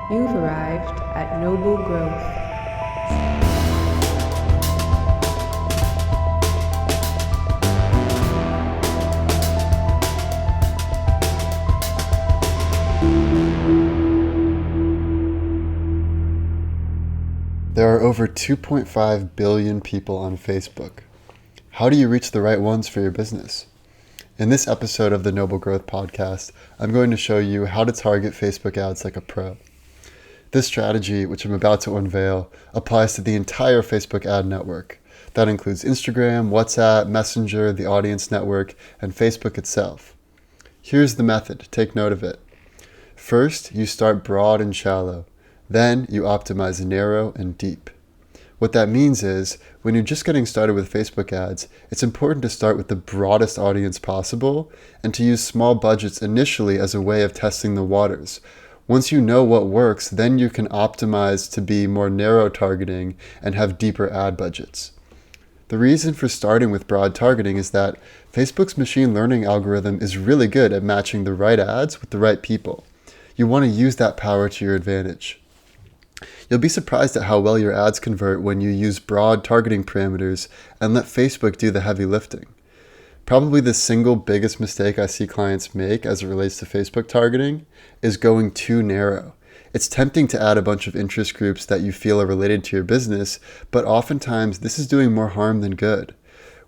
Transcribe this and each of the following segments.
You've arrived at Noble Growth. There are over 2.5 billion people on Facebook. How do you reach the right ones for your business? In this episode of the Noble Growth Podcast, I'm going to show you how to target Facebook ads like a pro. This strategy, which I'm about to unveil, applies to the entire Facebook ad network. That includes Instagram, WhatsApp, Messenger, the Audience Network, and Facebook itself. Here's the method. Take note of it. First, you start broad and shallow. Then you optimize narrow and deep. What that means is, when you're just getting started with Facebook ads, it's important to start with the broadest audience possible and to use small budgets initially as a way of testing the waters. Once you know what works, then you can optimize to be more narrow targeting and have deeper ad budgets. The reason for starting with broad targeting is that Facebook's machine learning algorithm is really good at matching the right ads with the right people. You want to use that power to your advantage. You'll be surprised at how well your ads convert when you use broad targeting parameters and let Facebook do the heavy lifting. Probably the single biggest mistake I see clients make as it relates to Facebook targeting is going too narrow. It's tempting to add a bunch of interest groups that you feel are related to your business, but oftentimes this is doing more harm than good.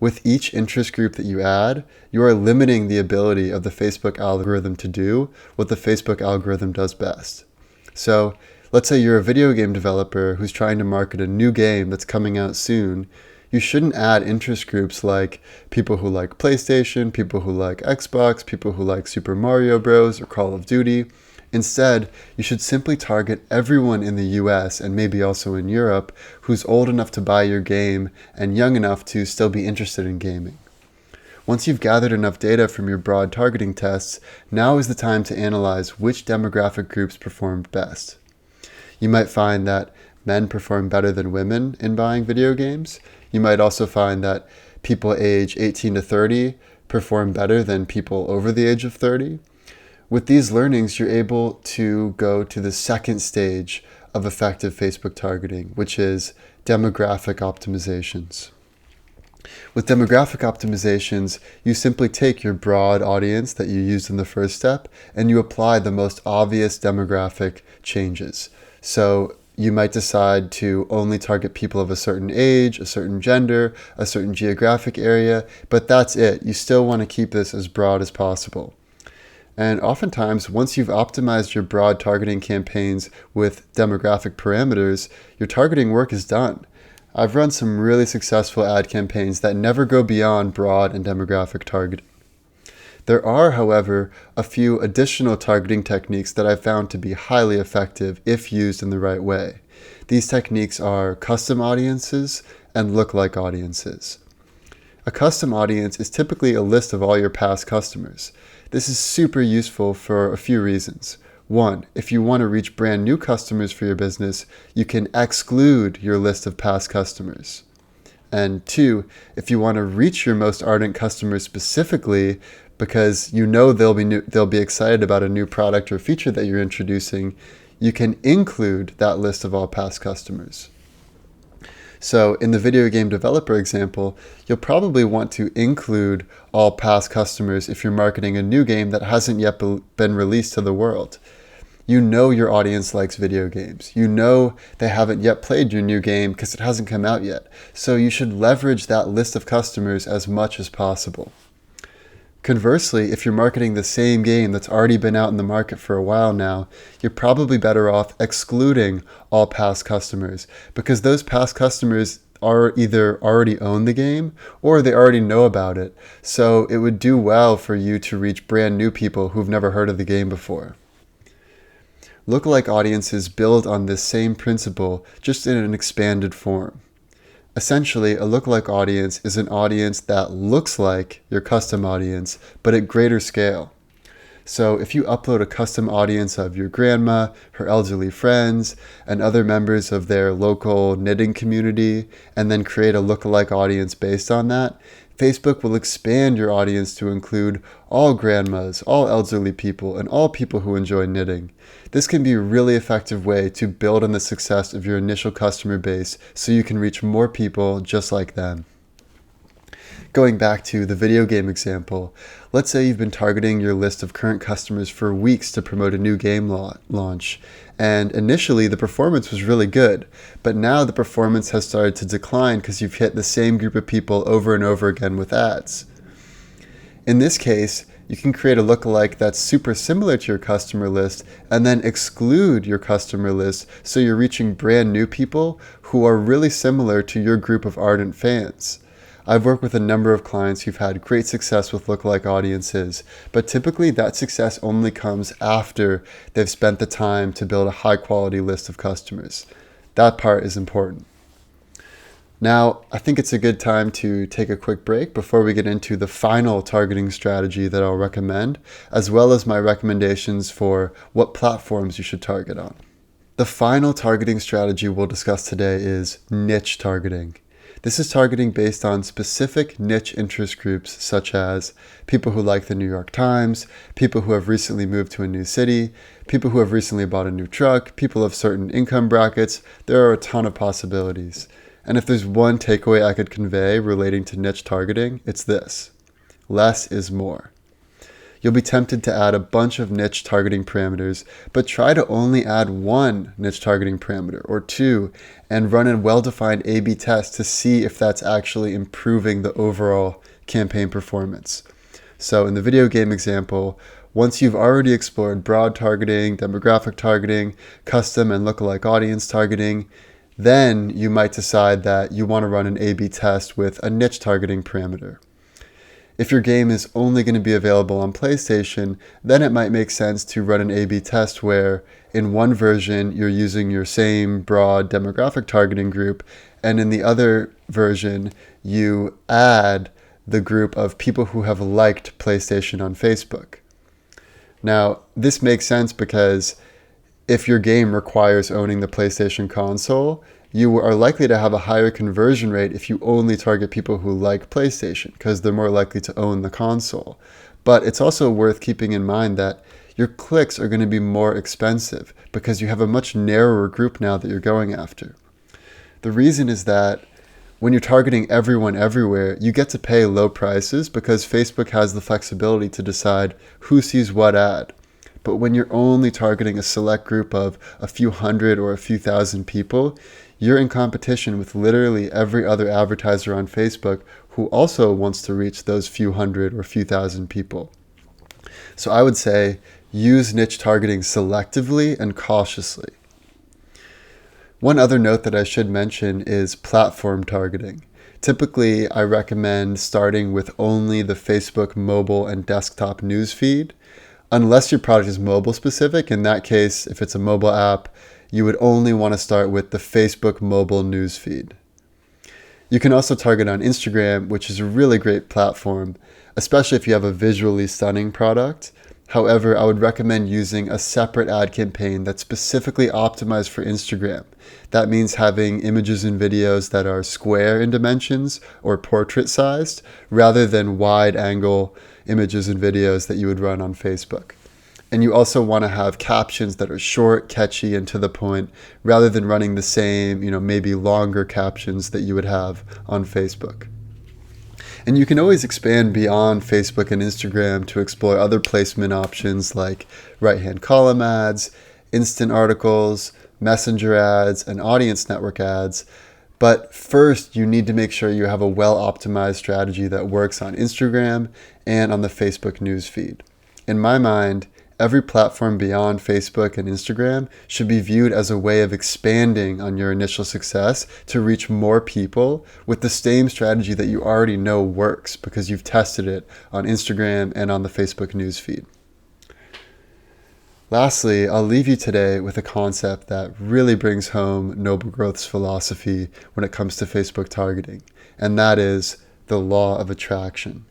With each interest group that you add, you are limiting the ability of the Facebook algorithm to do what the Facebook algorithm does best. So, let's say you're a video game developer who's trying to market a new game that's coming out soon. You shouldn't add interest groups like people who like PlayStation, people who like Xbox, people who like Super Mario Bros. Or Call of Duty. Instead, you should simply target everyone in the US and maybe also in Europe who's old enough to buy your game and young enough to still be interested in gaming. Once you've gathered enough data from your broad targeting tests, now is the time to analyze which demographic groups performed best. You might find that men perform better than women in buying video games. You might also find that people age 18 to 30 perform better than people over the age of 30. With these learnings, you're able to go to the second stage of effective Facebook targeting, which is demographic optimizations. With demographic optimizations, you simply take your broad audience that you used in the first step and you apply the most obvious demographic changes. So you might decide to only target people of a certain age, a certain gender, a certain geographic area, but that's it. You still want to keep this as broad as possible. And oftentimes, once you've optimized your broad targeting campaigns with demographic parameters, your targeting work is done. I've run some really successful ad campaigns that never go beyond broad and demographic targeting. There are, however, a few additional targeting techniques that I've found to be highly effective if used in the right way. These techniques are custom audiences and lookalike audiences. A custom audience is typically a list of all your past customers. This is super useful for a few reasons. One, if you want to reach brand new customers for your business, you can exclude your list of past customers. And two, if you want to reach your most ardent customers specifically, because you know they'll be excited about a new product or feature that you're introducing, you can include that list of all past customers. So in the video game developer example, you'll probably want to include all past customers if you're marketing a new game that hasn't yet been released to the world. You know your audience likes video games. You know they haven't yet played your new game because it hasn't come out yet. So you should leverage that list of customers as much as possible. Conversely, if you're marketing the same game that's already been out in the market for a while now, you're probably better off excluding all past customers because those past customers are either already own the game or they already know about it. So it would do well for you to reach brand new people who've never heard of the game before. Lookalike audiences build on this same principle, just in an expanded form. Essentially, a lookalike audience is an audience that looks like your custom audience, but at greater scale. So if you upload a custom audience of your grandma, her elderly friends, and other members of their local knitting community, and then create a lookalike audience based on that, Facebook will expand your audience to include all grandmas, all elderly people, and all people who enjoy knitting. This can be a really effective way to build on the success of your initial customer base so you can reach more people just like them. Going back to the video game example, let's say you've been targeting your list of current customers for weeks to promote a new game launch, and initially the performance was really good, but now the performance has started to decline because you've hit the same group of people over and over again with ads. In this case, you can create a lookalike that's super similar to your customer list and then exclude your customer list so you're reaching brand new people who are really similar to your group of ardent fans. I've worked with a number of clients who've had great success with lookalike audiences, but typically that success only comes after they've spent the time to build a high quality list of customers. That part is important. Now, I think it's a good time to take a quick break before we get into the final targeting strategy that I'll recommend, as well as my recommendations for what platforms you should target on. The final targeting strategy we'll discuss today is niche targeting. This is targeting based on specific niche interest groups such as people who like the New York Times, people who have recently moved to a new city, people who have recently bought a new truck, people of certain income brackets. There are a ton of possibilities. And if there's one takeaway I could convey relating to niche targeting, it's this: less is more. You'll be tempted to add a bunch of niche targeting parameters, but try to only add one niche targeting parameter or two and run a well-defined A/B test to see if that's actually improving the overall campaign performance. So in the video game example, once you've already explored broad targeting, demographic targeting, custom and lookalike audience targeting, then you might decide that you want to run an A/B test with a niche targeting parameter. If your game is only going to be available on PlayStation, then it might make sense to run an A/B test where in one version you're using your same broad demographic targeting group, and in the other version you add the group of people who have liked PlayStation on Facebook. Now, this makes sense because if your game requires owning the PlayStation console, you are likely to have a higher conversion rate if you only target people who like PlayStation, because they're more likely to own the console. But it's also worth keeping in mind that your clicks are going to be more expensive because you have a much narrower group now that you're going after. The reason is that when you're targeting everyone everywhere, you get to pay low prices because Facebook has the flexibility to decide who sees what ad. But when you're only targeting a select group of a few hundred or a few thousand people, you're in competition with literally every other advertiser on Facebook who also wants to reach those few hundred or few thousand people. So I would say use niche targeting selectively and cautiously. One other note that I should mention is platform targeting. Typically, I recommend starting with only the Facebook mobile and desktop newsfeed. Unless your product is mobile specific, in that case, if it's a mobile app, you would only want to start with the Facebook mobile newsfeed. You can also target on Instagram, which is a really great platform, especially if you have a visually stunning product. However, I would recommend using a separate ad campaign that's specifically optimized for Instagram. That means having images and videos that are square in dimensions or portrait sized, rather than wide angle images and videos that you would run on Facebook. And you also want to have captions that are short, catchy, and to the point, rather than running the same, maybe longer captions that you would have on Facebook. And you can always expand beyond Facebook and Instagram to explore other placement options like right-hand column ads, instant articles, messenger ads, and audience network ads. But first, you need to make sure you have a well-optimized strategy that works on Instagram and on the Facebook newsfeed. In my mind, every platform beyond Facebook and Instagram should be viewed as a way of expanding on your initial success to reach more people with the same strategy that you already know works because you've tested it on Instagram and on the Facebook newsfeed. Lastly, I'll leave you today with a concept that really brings home Noble Growth's philosophy when it comes to Facebook targeting, and that is the law of attraction.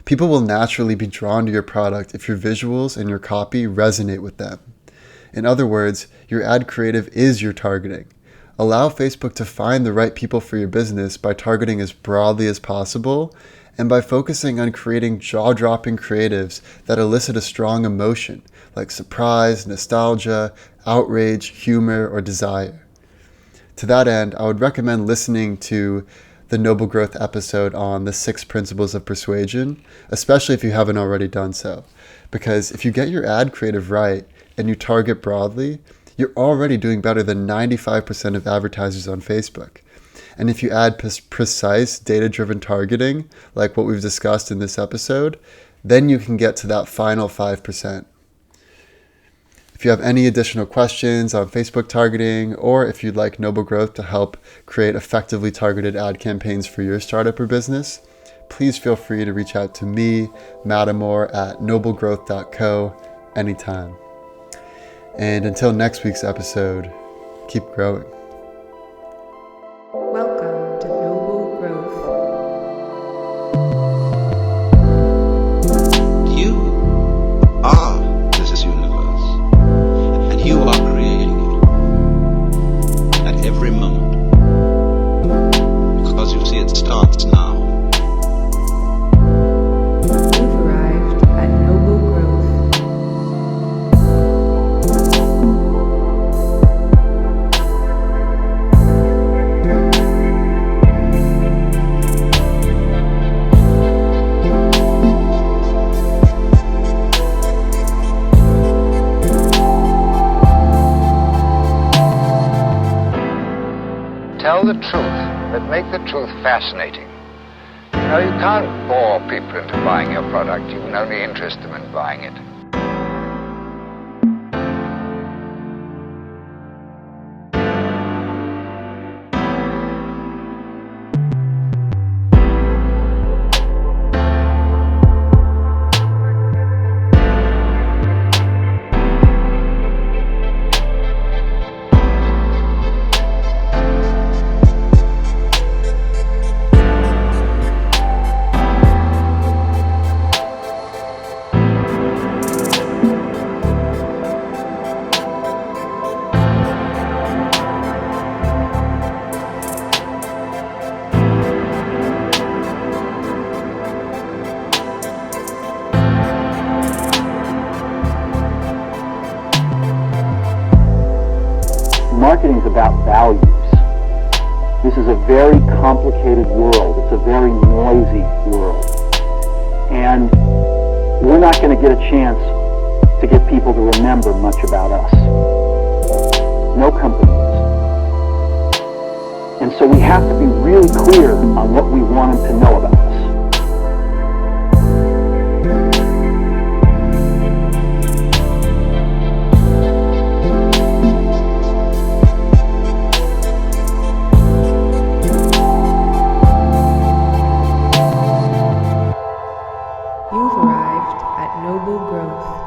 People will naturally be drawn to your product if your visuals and your copy resonate with them. In other words, your ad creative is your targeting. Allow Facebook to find the right people for your business by targeting as broadly as possible and by focusing on creating jaw-dropping creatives that elicit a strong emotion like surprise, nostalgia, outrage, humor, or desire. To that end, I would recommend listening to the Noble Growth episode on the 6 principles of persuasion, especially if you haven't already done so. Because if you get your ad creative right and you target broadly, you're already doing better than 95% of advertisers on Facebook. And if you add precise data-driven targeting, like what we've discussed in this episode, then you can get to that final 5%. If you have any additional questions on Facebook targeting, or if you'd like Noble Growth to help create effectively targeted ad campaigns for your startup or business, please feel free to reach out to me, Mattamore, at noblegrowth.co anytime. And until next week's episode, keep growing. Welcome to Noble Growth. You are this universe, and you are creating it at every moment, because you see it starts now. You've arrived at Noble Growth. Tell the truth, but make the truth fascinating. You know, you can't bore people into buying your product. You can only interest them in buying it. Marketing is about values. This is a very complicated world. It's a very noisy world. And we're not going to get a chance to get people to remember much about us. No company is. And so we have to be really clear on what we want them to know about us. You've arrived at Noble Growth.